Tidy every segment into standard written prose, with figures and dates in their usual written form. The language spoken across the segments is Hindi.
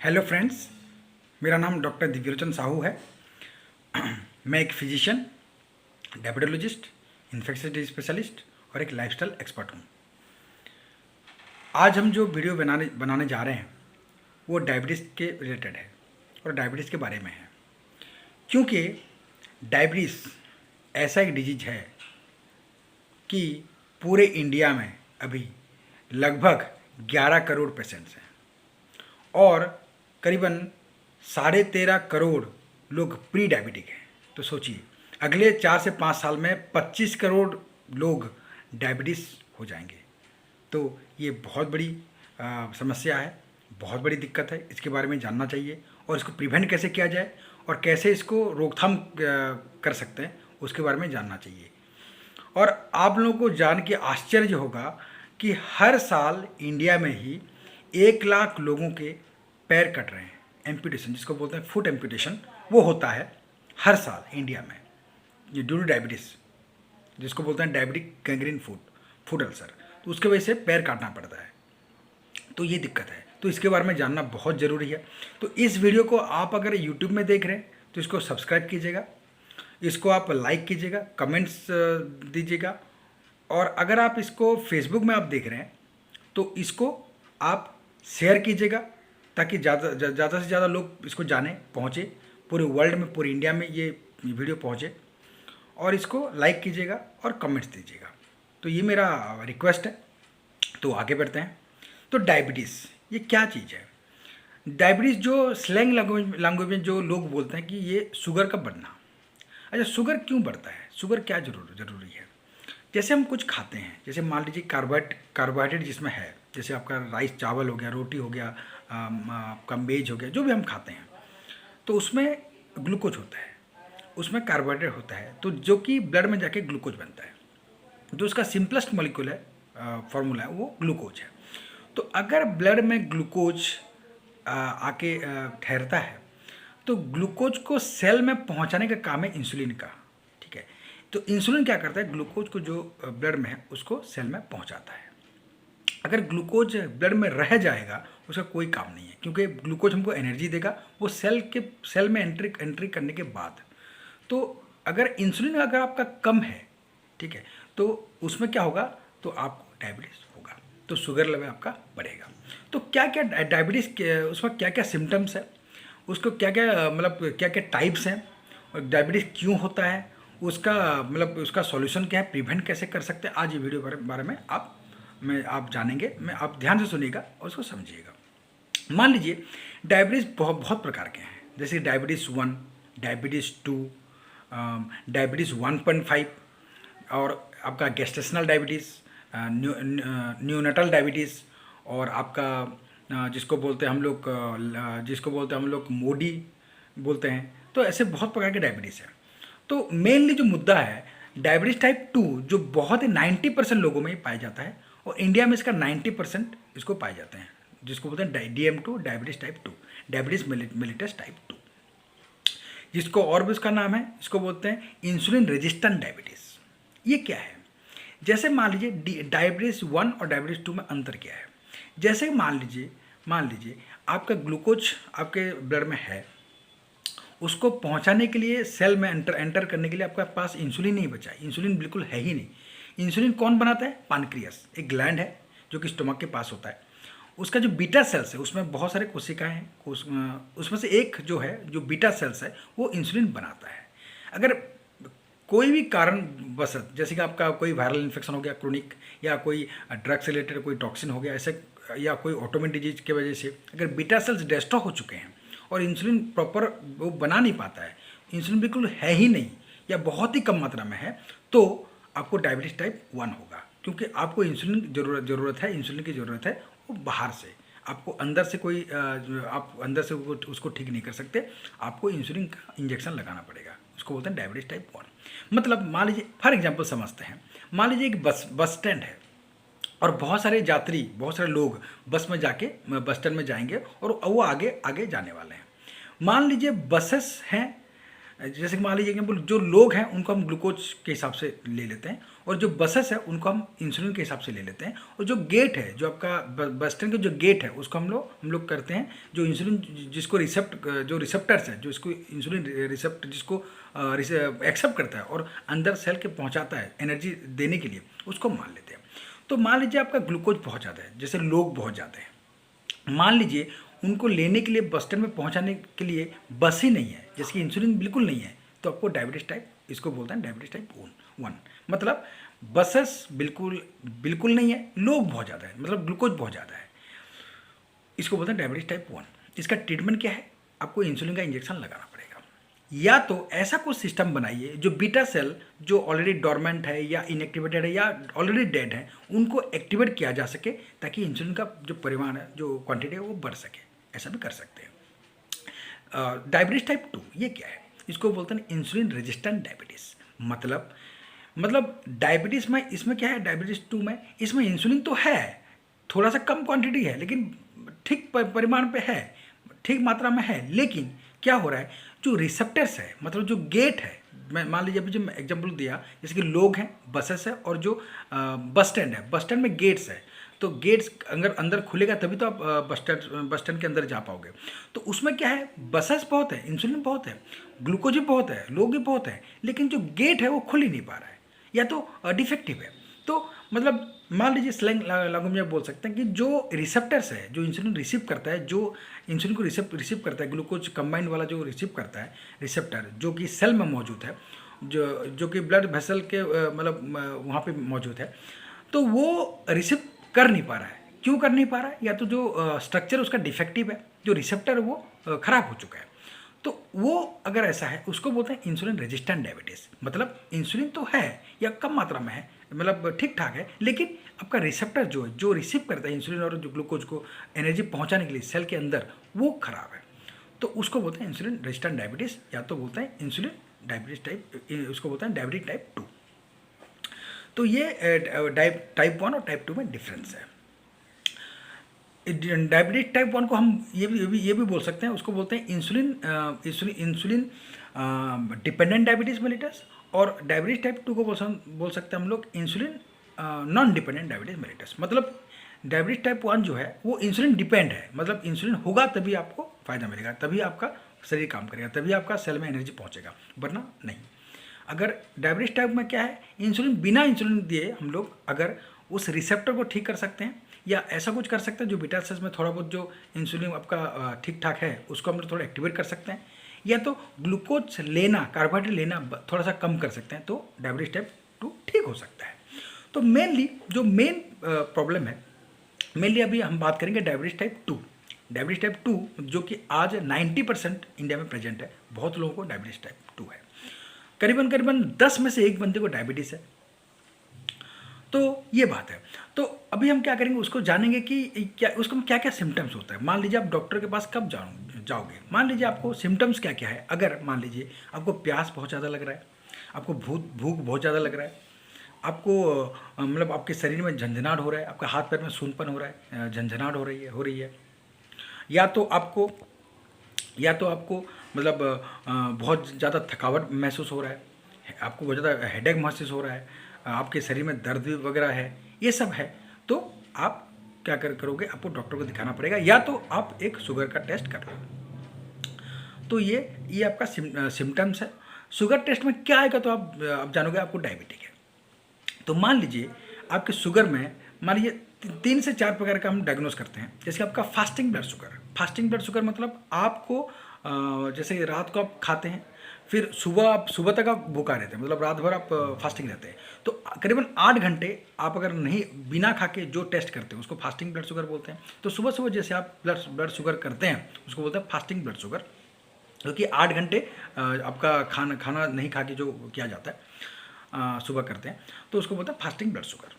हेलो फ्रेंड्स, मेरा नाम डॉक्टर दिव्यलोचन साहू है। मैं एक physician, diabetologist, infectious disease specialist और एक लाइफस्टाइल एक्सपर्ट हूँ। आज हम जो वीडियो बनाने जा रहे हैं वो डायबिटीज़ के रिलेटेड है और डायबिटीज़ के बारे में है, क्योंकि डायबिटीज़ ऐसा एक डिजीज है कि पूरे इंडिया में अभी लगभग 11 करोड़ पेशेंट्स हैं और करीबन 13.5 करोड़ लोग प्री डायबिटिक हैं। तो सोचिए, अगले 4 से 5 साल में 25 करोड़ लोग डायबिटीज़ हो जाएंगे। तो ये बहुत बड़ी समस्या है, बहुत बड़ी दिक्कत है। इसके बारे में जानना चाहिए और इसको प्रिवेंट कैसे किया जाए और कैसे इसको रोकथाम कर सकते हैं उसके बारे में जानना चाहिए। और आप लोगों को जान के आश्चर्य होगा कि हर साल इंडिया में ही 1 लाख लोगों के पैर कट रहे हैं। एम्पुटेशन, जिसको बोलते हैं फुट एम्पुटेशन, वो होता है हर साल इंडिया में, ये ड्यू टू डायबिटीज़, जिसको बोलते हैं डायबिटिक गैंग्रीन फुट अल्सर। तो उसके वजह से पैर काटना पड़ता है। तो ये दिक्कत है, तो इसके बारे में जानना बहुत ज़रूरी है। तो इस वीडियो को आप अगर यूट्यूब में देख रहे हैं तो इसको सब्सक्राइब कीजिएगा, इसको आप लाइक कीजिएगा, कमेंट्स दीजिएगा। और अगर आप इसको फेसबुक में आप देख रहे हैं तो इसको आप शेयर कीजिएगा ताकि ज़्यादा से ज़्यादा लोग इसको जाने, पहुँचे, पूरे वर्ल्ड में, पूरे इंडिया में ये वीडियो पहुँचे। और इसको लाइक कीजिएगा और कमेंट्स दीजिएगा। तो ये मेरा रिक्वेस्ट है। तो आगे बढ़ते हैं। तो डायबिटीज़ ये क्या चीज़ है? डायबिटीज़ जो स्लैंग लैंग्वेज में जो लोग बोलते हैं कि ये शुगर का बढ़ना। अच्छा, शुगर क्यों बढ़ता है? शुगर क्या ज़रूरी है? जैसे हम कुछ खाते हैं, जैसे मान लीजिए कार्बोहाइड्रेट जिसमें है, जैसे आपका राइस, चावल हो गया, रोटी हो गया, आपका मेज हो गया, जो भी हम खाते हैं, तो उसमें ग्लूकोज होता है, उसमें कार्बोहाइड्रेट होता है, तो जो कि ब्लड में जाके ग्लूकोज बनता है। जो उसका सिंपलेस्ट मॉलिक्यूल है, फार्मूला है, वो ग्लूकोज है। तो अगर ब्लड में ग्लूकोज आके ठहरता है तो ग्लूकोज को सेल में पहुंचाने का काम है इंसुलिन का। ठीक है, तो इंसुलिन क्या करता है? ग्लूकोज को जो ब्लड में है उसको सेल में पहुंचाता है। अगर ग्लूकोज ब्लड में रह जाएगा उसका कोई काम नहीं है, क्योंकि ग्लूकोज हमको एनर्जी देगा वो सेल में एंट्री करने के बाद। तो अगर इंसुलिन अगर आपका कम है, ठीक है, तो उसमें क्या होगा? तो आपको डायबिटीज़ होगा, तो शुगर लेवल आपका बढ़ेगा। तो क्या क्या डायबिटीज़ के उसमें क्या क्या सिम्टम्स है, उसको क्या क्या मतलब क्या क्या टाइप्स हैं, और डायबिटीज़ क्यों होता है, उसका मतलब उसका सॉल्यूशन क्या है, प्रिवेंट कैसे कर सकते हैं, आज ये वीडियो बारे में आप जानेंगे। आप ध्यान से सुनिएगा और उसको समझिएगा। मान लीजिए डायबिटीज़ बहुत प्रकार के हैं, जैसे डायबिटीज़ 1, डायबिटीज़ 2, डायबिटीज़ 1.5 और आपका गेस्टेशनल डायबिटीज़, न्यूनेटल डायबिटीज़ और आपका जिसको बोलते हैं हम लोग मोडी बोलते हैं। तो ऐसे बहुत प्रकार के डायबिटीज़ हैं। तो मेनली जो मुद्दा है डायबिटीज़ टाइप 2, जो बहुत ही 90% लोगों में ही पाया जाता है और इंडिया में इसका 90% इसको पाए जाते हैं, जिसको बोलते हैं DM2, diabetes type 2, diabetes mellitus type 2, जिसको और भी उसका नाम है, इसको बोलते हैं इंसुलिन रेजिस्टेंट डायबिटीज़। ये क्या है? जैसे मान लीजिए डायबिटीज़ 1 और डायबिटीज़ 2 में अंतर क्या है? जैसे मान लीजिए आपका ग्लूकोज आपके ब्लड में है, उसको पहुंचाने के लिए सेल में एंटर करने के लिए आपके पास इंसुलिन नहीं बचा, इंसुलिन बिल्कुल है ही नहीं। इंसुलिन कौन बनाता है? पैनक्रियास, एक ग्लैंड है जो कि स्टमक के पास होता है। उसका जो बीटा सेल्स है उसमें बहुत सारे कोशिकाएं हैं, उसमें से एक जो है, जो बीटा सेल्स है, वो इंसुलिन बनाता है। अगर कोई भी कारण बस, जैसे कि आपका कोई वायरल इन्फेक्शन हो गया क्रोनिक, या कोई ड्रग से रिलेटेड कोई टॉक्सिन हो गया ऐसे, या कोई ऑटोमिन डिजीज की वजह से अगर बीटा सेल्स डिस्ट्रॉय हो चुके हैं और इंसुलिन प्रॉपर वो बना नहीं पाता है, इंसुलिन बिल्कुल है ही नहीं या बहुत ही कम मात्रा में है, तो आपको डायबिटीज़ टाइप 1 होगा। क्योंकि आपको इंसुलिन ज़रूरत है, इंसुलिन की ज़रूरत है, वो बाहर से, आपको अंदर से कोई आप अंदर से उसको ठीक नहीं कर सकते, आपको इंसुलिन का इंजेक्शन लगाना पड़ेगा। उसको बोलते हैं डायबिटीज़ टाइप 1। मतलब मान लीजिए, फॉर एग्जांपल समझते हैं, मान लीजिए एक बस स्टैंड है और बहुत सारे यात्री, बहुत सारे लोग बस स्टैंड में जाएंगे और वो आगे जाने वाले हैं। मान लीजिए बसेस हैं जैसे कि मान लीजिए एग्जाम्पल, जो लोग हैं उनको हम ग्लूकोज के हिसाब से ले लेते हैं, और जो बसेस है उनको हम इंसुलिन के हिसाब से ले लेते हैं, और जो गेट है, जो आपका बस स्टैंड का जो गेट है, उसको हम लोग करते हैं जो इंसुलिन जिसको जो रिसेप्टर्स है, जो इसको इंसुलिन रिसेप्ट जिसको एक्सेप्ट करता है और अंदर सेल के पहुंचाता है एनर्जी देने के लिए, उसको मान लेते हैं। तो मान लीजिए आपका ग्लूकोज बहुत ज़्यादा है, जैसे लोग बहुत ज़्यादा हैं, मान लीजिए उनको लेने के लिए बस स्टैंड में पहुंचाने के लिए बस ही नहीं है, जैसे कि इंसुलिन बिल्कुल नहीं है, तो आपको डायबिटीज टाइप, इसको बोलते हैं डायबिटीज टाइप 1। मतलब बसेस बिल्कुल बिल्कुल नहीं है, लोग बहुत ज़्यादा है, मतलब ग्लूकोज बहुत ज़्यादा है, इसको बोलते हैं डायबिटीज टाइप 1। इसका ट्रीटमेंट क्या है? आपको इंसुलिन का इंजेक्शन लगाना पड़ेगा, या तो ऐसा कुछ सिस्टम बनाइए जो बीटा सेल जो ऑलरेडी डोरमेंट है या इनएक्टिवेटेड है या ऑलरेडी डेड है, उनको एक्टिवेट किया जा सके, ताकि इंसुलिन का जो परिमाण है, जो क्वांटिटी है, वो बढ़ सके। ऐसा भी कर सकते हैं। डायबिटीज टाइप 2 ये क्या है? इसको बोलते हैं इंसुलिन रेजिस्टेंट डायबिटीज़। मतलब डायबिटीज़ में इसमें क्या है, डायबिटीज़ 2 में इसमें इंसुलिन तो है, थोड़ा सा कम क्वांटिटी है, लेकिन ठीक परिमाण पे है, ठीक मात्रा में है, लेकिन क्या हो रहा है, जो रिसेप्टर्स है, मतलब जो गेट है, मैं मान लीजिए अभी जो मैं एग्जाम्पल दिया, जैसे कि लोग हैं, बसेस है, और जो बस स्टैंड है, बस स्टैंड में गेट्स है, तो गेट्स अगर अंदर खुलेगा तभी तो आप बस स्टैंड के अंदर जा पाओगे। तो उसमें क्या है, बसेस बहुत है, इंसुलिन बहुत है, ग्लूकोज भी बहुत है, लोग भी बहुत है, लेकिन जो गेट है वो खुल ही नहीं पा रहा है, या तो डिफेक्टिव है। तो मतलब मान लीजिए स्लैंग लैंग्वेज में बोल सकते हैं कि जो रिसेप्टर्स है, जो इंसुलिन रिसीव करता है, जो इंसुलिन को रिसीव करता है, ग्लूकोज कंबाइंड वाला जो रिसीव करता है रिसेप्टर, जो कि सेल में मौजूद है, जो कि ब्लड वेसल के मतलब वहाँ पे मौजूद है, तो वो रिसीव कर नहीं पा रहा है। क्यों कर नहीं पा रहा है? या तो जो स्ट्रक्चर उसका डिफेक्टिव है, जो रिसेप्टर है वो खराब हो चुका है। तो वो अगर ऐसा है, उसको बोलते हैं इंसुलिन रेजिस्टेंट डायबिटीज़। मतलब इंसुलिन तो है या कम मात्रा में है, मतलब ठीक ठाक है, लेकिन आपका रिसेप्टर जो है, जो रिसीव करता है इंसुलिन और जो ग्लूकोज को एनर्जी पहुंचाने के लिए सेल के अंदर, वो खराब है। तो उसको बोलते हैं इंसुलिन रेजिस्टेंट डायबिटीज़, या तो बोलते हैं इंसुलिन डायबिटीज टाइप, उसको बोलते हैं डायबिटीज टाइप 2। तो ये टाइप 1 और टाइप 2 में डिफरेंस है। डायबिटीज टाइप 1 को हम ये भी बोल सकते हैं, उसको बोलते हैं इंसुलिन डिपेंडेंट डायबिटीज़ मेलिटस, और डायबिटीज टाइप 2 को बोल सकते हैं हम लोग insulin non dependent diabetes mellitus. मतलब डायबिटीज टाइप 1 जो है वो इंसुलिन डिपेंड है, मतलब इंसुलिन होगा तभी आपको फ़ायदा मिलेगा, तभी आपका शरीर काम करेगा, तभी आपका सेल में एनर्जी पहुंचेगा, वरना नहीं। अगर डायबिटीज टाइप में क्या है, इंसुलिन बिना इंसुलिन दिए हम लोग अगर उस रिसेप्टर को ठीक कर सकते हैं, या ऐसा कुछ कर सकते हैं जो बीटा सेल्स में थोड़ा बहुत जो इंसुलिन आपका ठीक ठाक है उसको हम लोग थोड़ा एक्टिवेट कर सकते हैं, या तो ग्लूकोज लेना, कार्बोहाइड्रेट लेना थोड़ा सा कम कर सकते हैं, तो डायबिटीज टाइप 2 ठीक हो सकता है। तो मेनली जो मेन प्रॉब्लम है, मेनली अभी हम बात करेंगे डायबिटीज टाइप 2। डायबिटीज टाइप 2 जो कि आज 90% इंडिया में प्रेजेंट है, बहुत लोगों को डायबिटीज टाइप 2 है, करीबन 10 में से 1 बंदे को डायबिटीज़ है। तो ये बात है। तो अभी हम क्या करेंगे, उसको जानेंगे कि क्या उसको क्या क्या सिम्टम्स होता है। मान लीजिए आप डॉक्टर के पास कब जाओगे, मान लीजिए आपको सिम्टम्स क्या क्या है। अगर मान लीजिए आपको प्यास बहुत ज़्यादा लग रहा है, आपको भूख बहुत ज़्यादा लग रहा है, आपको मतलब आपके शरीर में झंझनाहट हो रहा है, आपके हाथ पैर में सूनपन हो रहा है, झंझनाहट हो रही है, या तो आपको मतलब बहुत ज़्यादा थकावट महसूस हो रहा है, आपको बहुत ज़्यादा हेडेक महसूस हो रहा है, आपके शरीर में दर्द वगैरह है, ये सब है, तो आप क्या करोगे, आपको डॉक्टर को दिखाना पड़ेगा, या तो आप एक शुगर का टेस्ट कर लो। तो ये आपका सिम्टम्स है। शुगर टेस्ट में क्या आएगा तो आप जानोगे आपको डायबिटिक है। तो मान लीजिए आपके शुगर में, मान लीजिए 3 से 4 प्रकार का हम डायग्नोस करते हैं। जैसे आपका फास्टिंग ब्लड शुगर मतलब आपको जैसे रात को आप खाते हैं, फिर सुबह तक आप भूखा रहते हैं, मतलब रात भर आप फास्टिंग रहते हैं, तो करीबन 8 घंटे आप अगर नहीं बिना खा के जो टेस्ट करते हैं उसको फास्टिंग ब्लड शुगर बोलते हैं। तो सुबह जैसे आप ब्लड शुगर करते हैं उसको बोलते हैं फास्टिंग ब्लड शुगर, क्योंकि 8 घंटे आपका खाना नहीं खा के जो किया जाता है सुबह करते हैं, तो उसको बोलते हैं फास्टिंग ब्लड शुगर।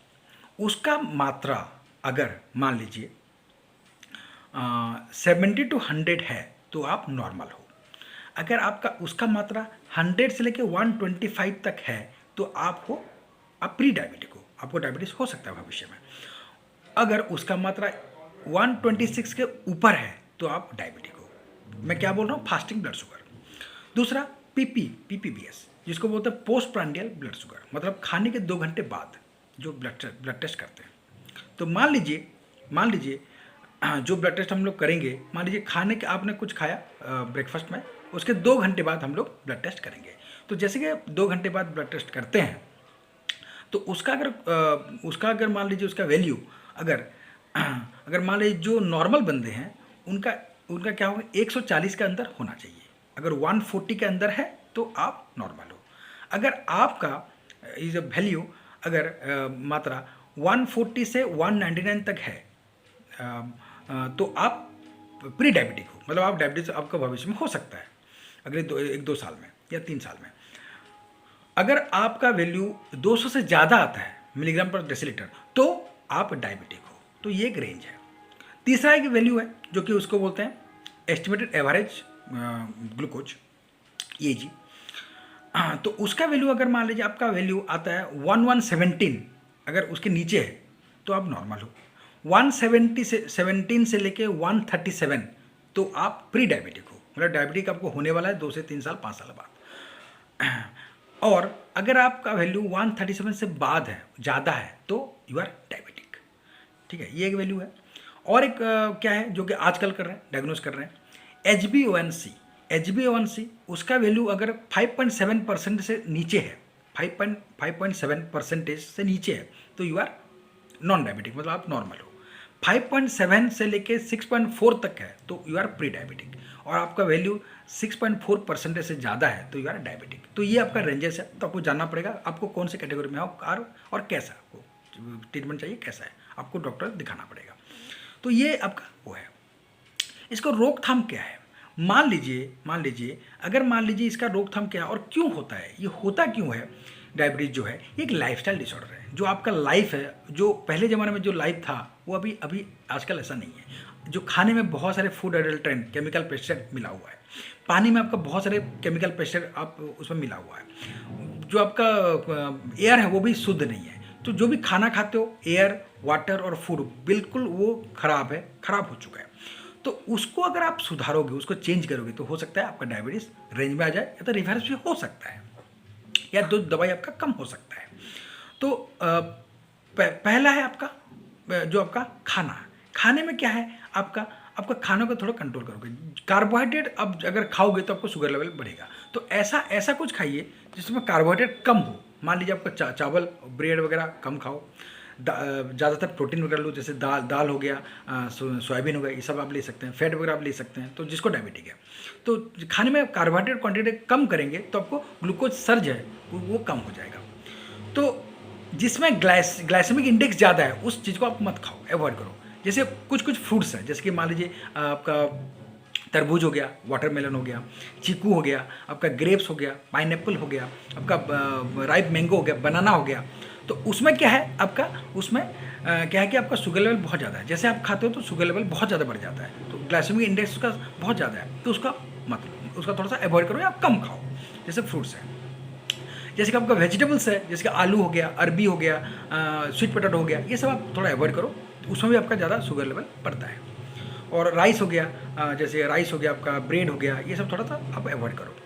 उसका मात्रा अगर मान लीजिए 70 to 100 है तो आप नॉर्मल हो। अगर आपका उसका मात्रा 100 से लेकर 125 तक है तो आप प्री डायबिटिक हो, आपको डायबिटीज हो सकता है भविष्य में। अगर उसका मात्रा 126 के ऊपर है तो आप डायबिटिक हो। मैं क्या बोल रहा हूँ, फास्टिंग ब्लड शुगर। दूसरा पीपीबीएस, जिसको बोलते हैं पोस्ट प्रांडियल ब्लड शुगर, मतलब खाने के 2 घंटे बाद जो ब्लड टेस्ट करते हैं। तो मान लीजिए जो ब्लड टेस्ट हम लोग करेंगे, मान लीजिए खाने के आपने कुछ खाया ब्रेकफास्ट में, उसके 2 घंटे बाद हम लोग ब्लड टेस्ट करेंगे। तो जैसे कि 2 घंटे बाद ब्लड टेस्ट करते हैं, तो उसका अगर मान लीजिए उसका वैल्यू अगर मान लीजिए जो नॉर्मल बंदे हैं उनका क्या होगा, 140 के अंदर होना चाहिए। अगर 140 के अंदर है तो आप नॉर्मल हो। अगर आपका ये वैल्यू मात्रा 140 से 199 तक है तो आप प्री डायबिटिक हो, मतलब आप डायबिटीज आपका भविष्य में हो सकता है अगले 1-2 साल में या 3 साल में। अगर आपका वैल्यू 200 से ज़्यादा आता है मिलीग्राम पर डेसीलीटर तो आप डायबिटिक हो। तो ये एक रेंज है। तीसरा एक वैल्यू है जो कि उसको बोलते हैं एस्टिमेटेड एवरेज ग्लूकोज, EG। तो उसका वैल्यू अगर मान लीजिए आपका वैल्यू आता है 1117, अगर उसके नीचे है तो आप नॉर्मल हो। 117 से लेके 137 तो आप प्री डायबिटिक हो, मतलब डायबिटिक आपको होने वाला है 2 से 3 साल 5 साल बाद। और अगर आपका वैल्यू 137 से बाद है, ज़्यादा है, तो यू आर डायबिटिक। ठीक है, ये एक वैल्यू है। और एक क्या है जो कि आजकल कर रहे हैं, डायग्नोस कर रहे हैं, HbA1c। उसका वैल्यू अगर 5.7% से नीचे है, 5.7% से नीचे है तो यू आर नॉन डायबिटिक, मतलब आप नॉर्मल हो। 5.7 से लेके 6.4 तक है तो यू आर प्री डायबिटिक, और आपका वैल्यू 6.4% से ज़्यादा है तो यू आर डायबिटिक। तो ये आपका रेंजेस है। तो आपको जानना पड़ेगा आपको कौन से कैटेगरी में हो और कैसा आपको ट्रीटमेंट चाहिए, कैसा है, आपको डॉक्टर दिखाना पड़ेगा। तो ये आपका वो है। इसको रोकथाम क्या है? मान लीजिए अगर मान लीजिए इसका रोकथाम क्या है और क्यों होता है, ये होता क्यों है? डायबिटीज़ जो है ये एक लाइफस्टाइल डिसऑर्डर है। जो आपका लाइफ है, जो पहले ज़माने में जो लाइफ था वो अभी आजकल ऐसा नहीं है। जो खाने में बहुत सारे फूड एडल्ट्रेंट, केमिकल पेस्टिसाइड मिला हुआ है, पानी में आपका बहुत सारे केमिकल पेस्टिसाइड आप उसमें मिला हुआ है, जो आपका एयर है वो भी शुद्ध नहीं है। तो जो भी खाना खाते हो, एयर, वाटर और फूड बिल्कुल वो खराब हो चुका है। तो उसको अगर आप सुधारोगे, उसको चेंज करोगे तो हो सकता है आपका डायबिटीज़ रेंज में आ जाए, या तो रिवर्स भी हो सकता है, या दवाई आपका कम हो सकता है। तो पहला है आपका जो आपका खाने में क्या है, आपका खानों को थोड़ा कंट्रोल करोगे। कार्बोहाइड्रेट अब अगर खाओगे तो आपको शुगर लेवल बढ़ेगा। तो ऐसा कुछ खाइए जिसमें कार्बोहाइड्रेट कम हो। मान लीजिए आपका चावल, ब्रेड वगैरह कम खाओ, ज़्यादातर प्रोटीन वगैरह लो, जैसे दाल हो गया, सोयाबीन हो गया, ये सब आप ले सकते हैं। फैट वगैरह आप ले सकते हैं, तो जिसको डायबिटिक है। तो खाने में कार्बोहाइड्रेट क्वांटिटी कम करेंगे तो आपको ग्लूकोज सर्ज है वो कम हो जाएगा। तो जिसमें ग्लाइसेमिक इंडेक्स ज़्यादा है उस चीज़ को आप मत खाओ, अवॉइड करो। जैसे कुछ फ्रूट्स हैं, जैसे कि मान लीजिए आपका तरबूज हो गया, वाटरमेलन हो गया, चीकू हो गया, आपका ग्रेप्स हो गया, पाइनएप्पल हो गया, आपका राइप मैंगो हो गया, बनाना हो गया। तो उसमें क्या है आपका, उसमें क्या है कि आपका शुगर लेवल बहुत ज़्यादा है। जैसे आप खाते हो तो शुगर लेवल बहुत ज़्यादा बढ़ जाता है, तो ग्लाइसेमिक इंडेक्स उसका बहुत ज़्यादा है, तो उसका थोड़ा सा अवॉइड करो या कम खाओ। जैसे फ्रूट्स हैं, जैसे कि आपका वेजिटेबल्स है, जैसे कि आलू हो गया, अरबी हो गया, स्वीट पोटैटो हो गया, ये सब आप थोड़ा अवॉइड करो, तो उसमें भी आपका ज़्यादा शुगर लेवल बढ़ता है। और राइस हो गया, जैसे राइस हो गया, आपका ब्रेड हो गया, ये सब थोड़ा सा आप अवॉइड करो,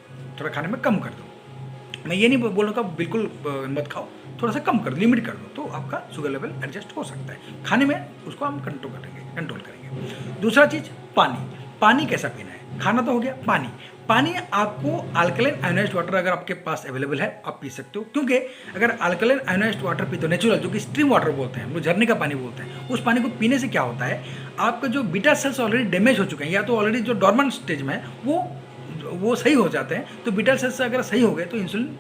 थोड़ा खाने में कम कर दो। मैं ये नहीं बोल रहा बिल्कुल मत खाओ, थोड़ा सा कम कर दो, लिमिट कर दो, तो आपका शुगर लेवल एडजस्ट हो सकता है। खाने में उसको हम कंट्रोल करेंगे। दूसरा चीज़, पानी कैसा पीना है? खाना तो हो गया, पानी आपको अल्कलाइन आयोनाइज्ड वाटर अगर आपके पास अवेलेबल है आप पी सकते हो। क्योंकि अगर अल्कलाइन आयोनाइज्ड वाटर पीते हो, नेचुरल, जो कि स्ट्रीम वाटर बोलते हैं, हम लोग झरने का पानी बोलते हैं, उस पानी को पीने से क्या होता है, आपका जो बीटा सेल्स ऑलरेडी डैमेज हो चुके हैं या तो ऑलरेडी जो डॉर्मेंट स्टेज में है वो सही हो जाते हैं। तो बीटा सेल्स अगर सही हो गए तो इंसुलिन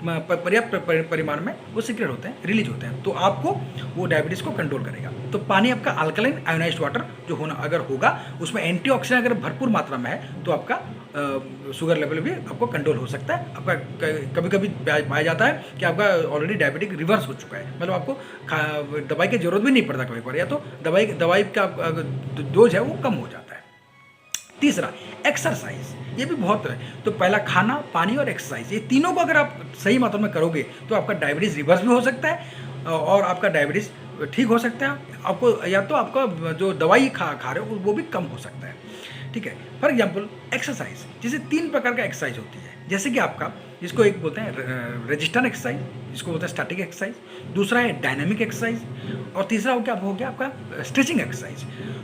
पर्याप्त परिमाण में वो सीक्रेट होते हैं, रिलीज होते हैं, तो आपको वो डायबिटीज़ को कंट्रोल करेगा। तो पानी आपका अल्कलाइन आयोनाइज्ड वाटर जो अगर होगा, उसमें एंटीऑक्सीडेंट अगर भरपूर मात्रा में है तो आपका शुगर लेवल भी आपको कंट्रोल हो सकता है। आपका कभी कभी पाया जाता है कि आपका ऑलरेडी डायबिटिक रिवर्स हो चुका है, मतलब आपको दवाई की जरूरत भी नहीं पड़ता कभी कभार, या तो दवाई का डोज है वो कम हो जाता है। तीसरा, एक्सरसाइज, ये भी बहुत है। तो पहला खाना, पानी और एक्सरसाइज, ये तीनों को अगर आप सही मात्रा में करोगे तो आपका डायबिटीज़ रिवर्स भी हो सकता है और आपका डायबिटीज़ ठीक हो सकता है। आपको या तो आपका जो दवाई खा रहे हो वो भी कम हो सकता है। ठीक है। फॉर एग्जाम्पल एक्सरसाइज, जैसे 3 प्रकार का एक्सरसाइज होती है, जैसे कि आपका जिसको एक बोलते हैं रेजिस्टेंट एक्सरसाइज, जिसको बोलते हैं स्टैटिक एक्सरसाइज, दूसरा है डायनेमिक एक्सरसाइज, और तीसरा हो गया आपका स्ट्रेचिंग एक्सरसाइज।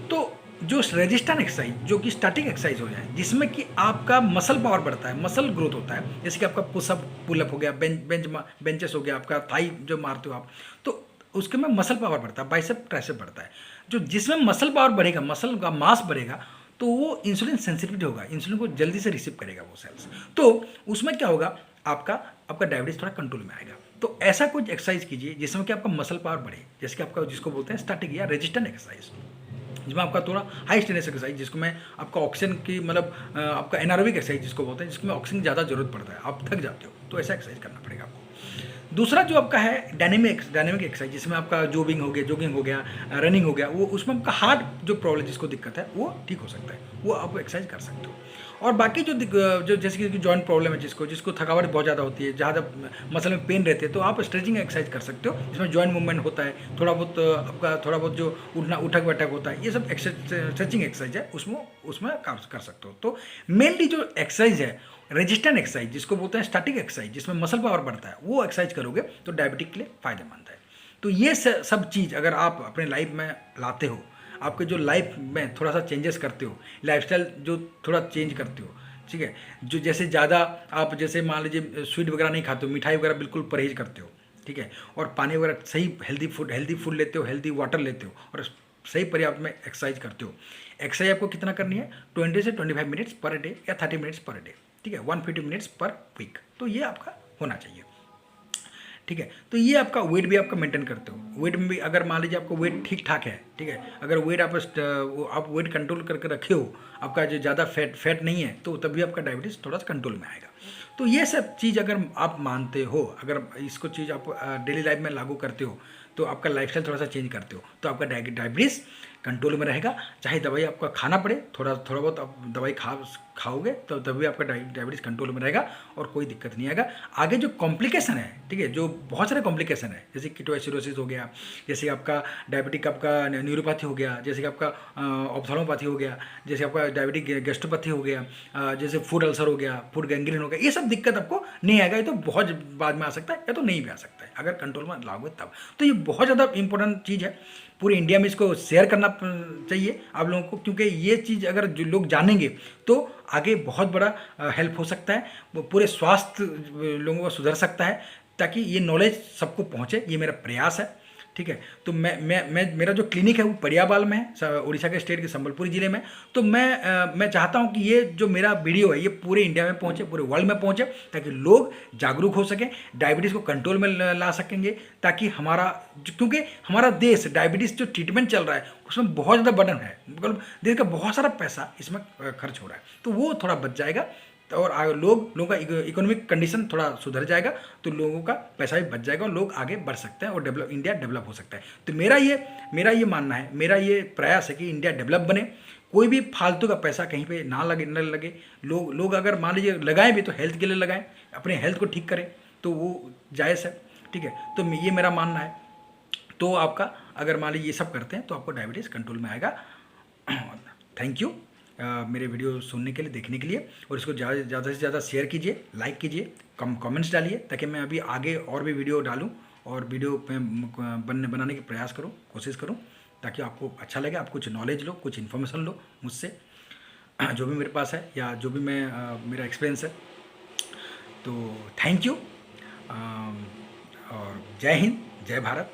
तो जो रेजिस्टेंट एक्सरसाइज, जो कि स्टैटिक एक्सरसाइज हो जाए, जिसमें कि आपका मसल पावर बढ़ता है, मसल ग्रोथ होता है, जैसे कि आपका पुशअप पुलअप हो गया, बेंचेस हो गया, आपका थाई जो मारते हो आप, तो उसके में मसल पावर बढ़ता है, बाइसेप ट्राइसेप बढ़ता है। जो जिसमें मसल पावर बढ़ेगा, मसल का मास बढ़ेगा, तो वो इंसुलिन सेंसिटिविटी होगा, इंसुलिन को जल्दी से रिसीव करेगा वो सेल्स। तो उसमें क्या होगा, आपका डायबिटीज थोड़ा कंट्रोल में आएगा। तो ऐसा कुछ एक्सरसाइज कीजिए जिसमें कि आपका मसल पावर बढ़े, जैसे कि आपका जिसको बोलते हैं स्टैटिक या रेजिस्टेंट एक्सरसाइज, जिसमें आपका थोड़ा हाई स्टेनेस एक्सरसाइज, जिसको मैं आपका ऑक्सीजन की मतलब आपका एनारोबिक एक्सरसाइज जिसको बोलते हैं, जिसमें ऑक्सीजन ज़्यादा जरूरत पड़ता है, आप थक जाते हो, तो ऐसा एक्सरसाइज करना पड़ेगा आपको। दूसरा जो आपका है डायनेमिक एक्सरसाइज, जिसमें आपका जॉगिंग हो गया, रनिंग हो गया, वो उसमें आपका हार्ट जो प्रॉब्लम जिसको दिक्कत है वो ठीक हो सकता है, वो आप एक्सरसाइज कर सकते हो। और बाकी जो जैसे कि जॉइंट प्रॉब्लम है, जिसको थकावट बहुत ज़्यादा होती है, ज़्यादा मसल में पेन रहते हैं, तो आप स्ट्रेचिंग एक्सरसाइज कर सकते हो, जिसमें जॉइंट मूवमेंट होता है, थोड़ा बहुत जो उठक बैठक होता है, ये सब स्ट्रेचिंग एक्सरसाइज है, उसमें कर सकते हो। तो मेनली जो एक्सरसाइज है रेजिस्टेंट एक्सरसाइज, जिसको बोलते हैं स्टैटिक एक्सरसाइज, जिसमें मसल पावर बढ़ता है, वो एक्सरसाइज करोगे तो डायबिटिक के लिए फायदेमंद है। तो ये सब चीज़ अगर आप अपने लाइफ में लाते हो, आपके जो लाइफ में थोड़ा सा चेंजेस करते हो, लाइफस्टाइल जो थोड़ा चेंज करते हो, ठीक है, जो जैसे ज़्यादा आप जैसे मान लीजिए स्वीट वगैरह नहीं खाते हो, मिठाई वगैरह बिल्कुल परहेज करते हो, ठीक है, और पानी वगैरह सही हेल्दी फूड लेते हो, हेल्दी वाटर लेते हो, और सही पर्याप्त में एक्सरसाइज करते हो। एक्सरसाइज आपको कितना करनी है, 20 से 25 मिनट्स पर डे या 30 मिनट्स पर डे, ठीक है, 150 मिनट्स पर वीक, तो ये आपका होना चाहिए, ठीक है। तो ये आपका वेट भी आपका मेंटेन करते हो, वेट में भी अगर मान लीजिए आपका वेट ठीक ठाक है, ठीक है, अगर वेट आप वेट कंट्रोल करके रखे हो, आपका जो ज़्यादा फैट नहीं है, तो तभी आपका डायबिटीज़ थोड़ा सा कंट्रोल में आएगा। तो ये सब चीज़ अगर आप मानते हो, अगर इसको चीज़ आप डेली लाइफ में लागू करते हो, तो आपका लाइफस्टाइल थोड़ा सा चेंज करते हो, तो आपका डायबिटीज़ कंट्रोल में रहेगा। चाहे दवाई आपका खाना पड़े, थोड़ा बहुत आप दवाई खाओगे तो तभी आपका डायबिटीज़ कंट्रोल में रहेगा और कोई दिक्कत नहीं आएगा। आगे जो कॉम्प्लिकेशन है, ठीक है, जो बहुत सारे कॉम्प्लिकेशन है, जैसे कीटोएसिडोसिस हो गया, जैसे आपका डायबिटिक आपका न्यूरोपैथी हो गया, जैसे कि आपका ऑप्थेल्मोपैथी हो गया, जैसे आपका डायबिटिक गैस्ट्रोपैथी हो गया, जैसे फूड अल्सर हो गया, फूड गैंग्रीन हो गया, ये सब दिक्कत आपको नहीं आएगा। ये तो बहुत बाद में आ सकता है या तो नहीं भी आ सकता है, अगर कंट्रोल में लाओगे तब। तो ये बहुत ज़्यादा इंपॉर्टेंट चीज़ है, पूरे इंडिया में इसको शेयर करना चाहिए आप लोगों को, क्योंकि ये चीज़ अगर जो लोग जानेंगे तो आगे बहुत बड़ा हेल्प हो सकता है, वो पूरे स्वास्थ्य लोगों का सुधर सकता है, ताकि ये नॉलेज सबको पहुँचे, ये मेरा प्रयास है, ठीक है। तो मैं मेरा जो क्लिनिक है वो परियाबाल में है, उड़ीसा के स्टेट के संबलपुर ज़िले में। तो मैं चाहता हूँ कि ये जो मेरा वीडियो है ये पूरे इंडिया में पहुँचे, पूरे वर्ल्ड में पहुँचे, ताकि लोग जागरूक हो सकें, डायबिटीज़ को कंट्रोल में ला सकेंगे, ताकि क्योंकि हमारा देश डायबिटीज़ जो ट्रीटमेंट चल रहा है उसमें बहुत ज़्यादा बर्डन है, मतलब देश का बहुत सारा पैसा इसमें खर्च हो रहा है, तो वो थोड़ा बच जाएगा, और लोगों का इकोनॉमिक कंडीशन थोड़ा सुधर जाएगा, तो लोगों का पैसा भी बच जाएगा और लोग आगे बढ़ सकते हैं और इंडिया डेवलप हो सकता है। तो मेरा ये मानना है, मेरा ये प्रयास है कि इंडिया डेवलप बने, कोई भी फालतू का पैसा कहीं पे ना लगे। लोग अगर मान लीजिए लगाएं भी तो हेल्थ के लिए लगाएं, अपने हेल्थ को ठीक करें, तो वो जायज़ है, ठीक है। तो ये मेरा मानना है। तो आपका अगर मान लीजिए ये सब करते हैं तो आपको डायबिटीज़ कंट्रोल में आएगा। थैंक यू मेरे वीडियो सुनने के लिए, देखने के लिए, और इसको ज़्यादा से ज़्यादा शेयर कीजिए, लाइक कीजिए, कमेंट्स डालिए, ताकि मैं अभी आगे और भी वीडियो डालूं और वीडियो बनाने की प्रयास करूं, कोशिश करूं, ताकि आपको अच्छा लगे, आप कुछ नॉलेज लो, कुछ इन्फॉर्मेशन लो मुझसे, जो भी मेरे पास है या जो भी मेरा एक्सपीरियंस है। तो थैंक यू, और जय हिंद, जय भारत।